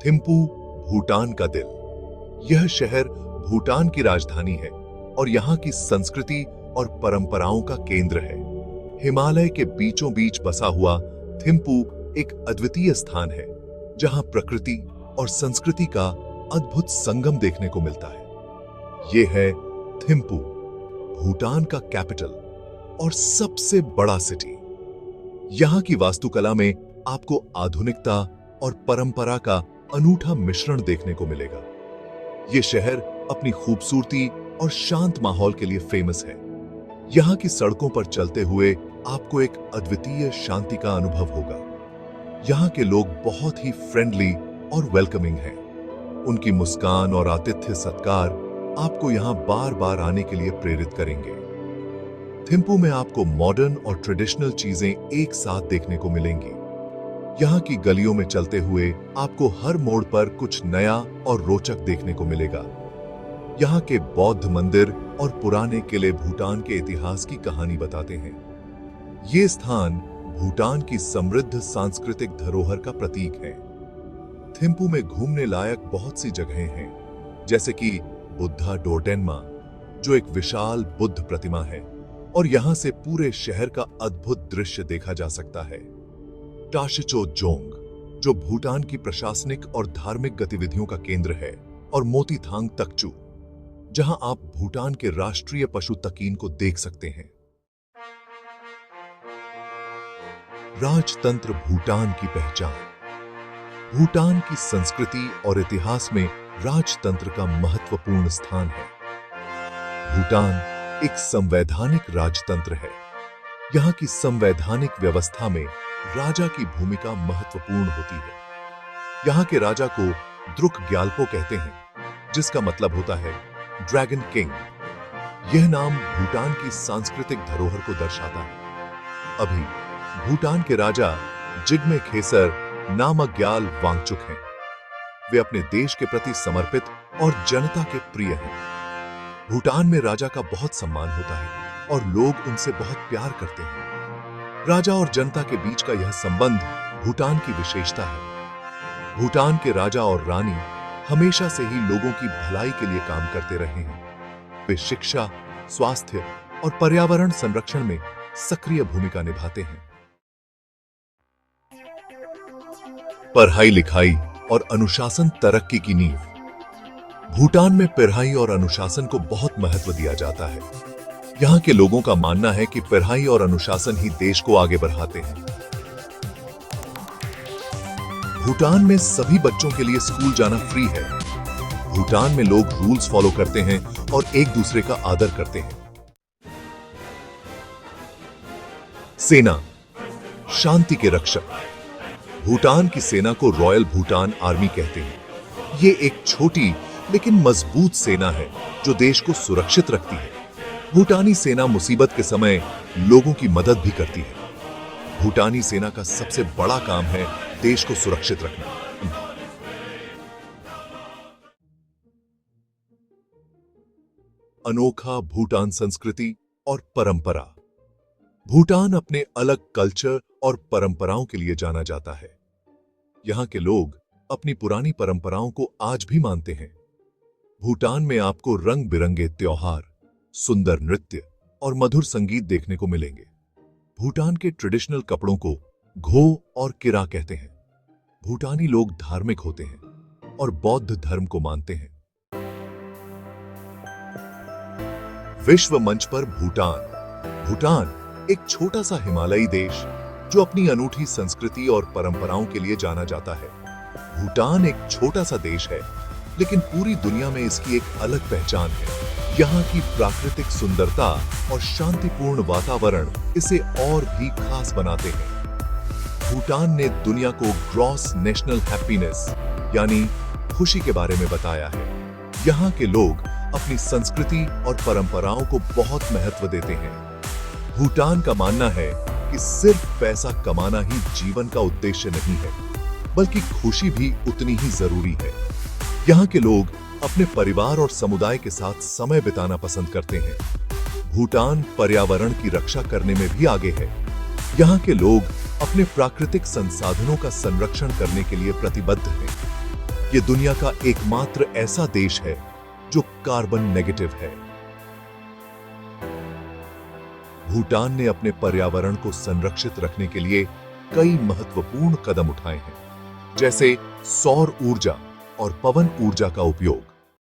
थिम्पू भूटान का दिल। यह शहर भूटान की राजधानी है और यहाँ की संस्कृति और परंपराओं का केंद्र है। हिमालय के बीचों बीच बसा हुआ थिम्पू एक अद्वितीय स्थान है जहाँ प्रकृति और संस्कृति का अद्भुत संगम देखने को मिलता है। ये है थिम्पू, भूटान का कैपिटल और सबसे बड़ा सिटी। यहाँ की वास्तुकला में आपको आधुनिकता और परंपरा का अनूठा मिश्रण देखने को मिलेगा। ये शहर अपनी खूबसूरती और शांत माहौल के लिए फेमस है। यहाँ की सड़कों पर चलते हुए आपको एक अद्वितीय शांति का अनुभव होगा। यहाँ के लोग बहुत ही फ्रेंडली और वेलकमिंग हैं। उनकी मुस्कान और आतिथ्य सत्कार आपको यहाँ बार बार आने के लिए प्रेरित करेंगे। थिम्पू में आपको मॉडर्न और ट्रेडिशनल चीजें एक साथ देखने को मिलेंगी। यहाँ की गलियों में चलते हुए आपको हर मोड़ पर कुछ नया और रोचक देखने को मिलेगा। यहाँ के बौद्ध मंदिर और पुराने किले भूटान के इतिहास की कहानी बताते हैं। ये स्थान भूटान की समृद्ध सांस्कृतिक धरोहर का प्रतीक है। थिम्पू में घूमने लायक बहुत सी जगहें हैं, जैसे कि बुद्धा डोरडेनमा, जो एक विशाल बुद्ध प्रतिमा है और यहाँ से पूरे शहर का अद्भुत दृश्य देखा जा सकता है। टाशिचो जोंग, जो भूटान की प्रशासनिक और धार्मिक गतिविधियों का केंद्र है, और मोतीथांग तकचू, जहां आप भूटान के राष्ट्रीय पशु तकीन को देख सकते हैं। राजतंत्र भूटान की पहचान। भूटान की संस्कृति और इतिहास में राजतंत्र का महत्वपूर्ण स्थान है। भूटान एक संवैधानिक राजतंत्र है। यहाँ की संवैधानिक व्यवस्था में राजा की भूमिका महत्वपूर्ण होती है। यहाँ के राजा को द्रुक ग्याल्पो कहते हैं, जिसका मतलब होता है ड्रैगन किंग। यह नाम भूटान की सांस्कृतिक धरोहर को दर्शाता है। अभी भूटान के राजा जिग्मे खेसर नामग्याल वांगचुक हैं। वे अपने देश के प्रति समर्पित और जनता के प्रिय हैं। भूटान में राजा का बहुत सम्मान होता है और लोग उनसे बहुत प्यार करते हैं। राजा और जनता के बीच का यह संबंध भूटान की विशेषता है। भूटान के राजा और रानी हमेशा से ही लोगों की भलाई के लिए काम करते रहे हैं। वे शिक्षा, स्वास्थ्य और पर्यावरण संरक्षण में सक्रिय भूमिका निभाते हैं। पढ़ाई लिखाई और अनुशासन तरक्की की नींव। भूटान में पढ़ाई और अनुशासन को बहुत महत्व दिया जाता है। यहाँ के लोगों का मानना है कि पढ़ाई और अनुशासन ही देश को आगे बढ़ाते हैं। भूटान में सभी बच्चों के लिए स्कूल जाना फ्री है। भूटान में लोग रूल्स फॉलो करते हैं और एक दूसरे का आदर करते हैं। सेना, शांति के रक्षक। भूटान की सेना को रॉयल भूटान आर्मी कहते हैं। ये एक छोटी लेकिन मजबूत सेना है जो देश को सुरक्षित रखती है। भूटानी सेना मुसीबत के समय लोगों की मदद भी करती है। भूटानी सेना का सबसे बड़ा काम है देश को सुरक्षित रखना। अनोखा भूटान संस्कृति और परंपरा। भूटान अपने अलग कल्चर और परंपराओं के लिए जाना जाता है। यहाँ के लोग अपनी पुरानी परंपराओं को आज भी मानते हैं। भूटान में आपको रंग बिरंगे त्योहार, सुंदर नृत्य और मधुर संगीत देखने को मिलेंगे। भूटान के ट्रेडिशनल कपड़ों को घो और किरा कहते हैं। भूटानी लोग धार्मिक होते हैं और बौद्ध धर्म को मानते हैं। विश्व मंच पर भूटान। भूटान एक छोटा सा हिमालयी देश जो अपनी अनूठी संस्कृति और परंपराओं के लिए जाना जाता है। भूटान एक छोटा सा देश है, लेकिन पूरी दुनिया में इसकी एक अलग पहचान है। यहाँ की प्राकृतिक सुंदरता और शांतिपूर्ण वातावरण इसे और भी खास बनाते हैं। भूटान ने दुनिया को ग्रॉस नेशनल हैप्पीनेस यानी खुशी के बारे में बताया है। यहाँ के लोग अपनी संस्कृति और परंपराओं को बहुत महत्व देते हैं। भूटान का मानना है कि सिर्फ पैसा कमाना ही जीवन का उद्देश्य नहीं है, बल्कि खुशी भी उतनी ही जरूरी है। यहाँ के लोग अपने परिवार और समुदाय के साथ समय बिताना पसंद करते हैं। भूटान पर्यावरण की रक्षा करने में भी आगे है। यहाँ के लोग अपने प्राकृतिक संसाधनों का संरक्षण करने के लिए प्रतिबद्ध हैं। ये दुनिया का एकमात्र ऐसा देश है जो कार्बन नेगेटिव है। भूटान ने अपने पर्यावरण को संरक्षित रखने के लिए कई महत्वपूर्ण कदम उठाए हैं, जैसे सौर ऊर्जा और पवन ऊर्जा का उपयोग,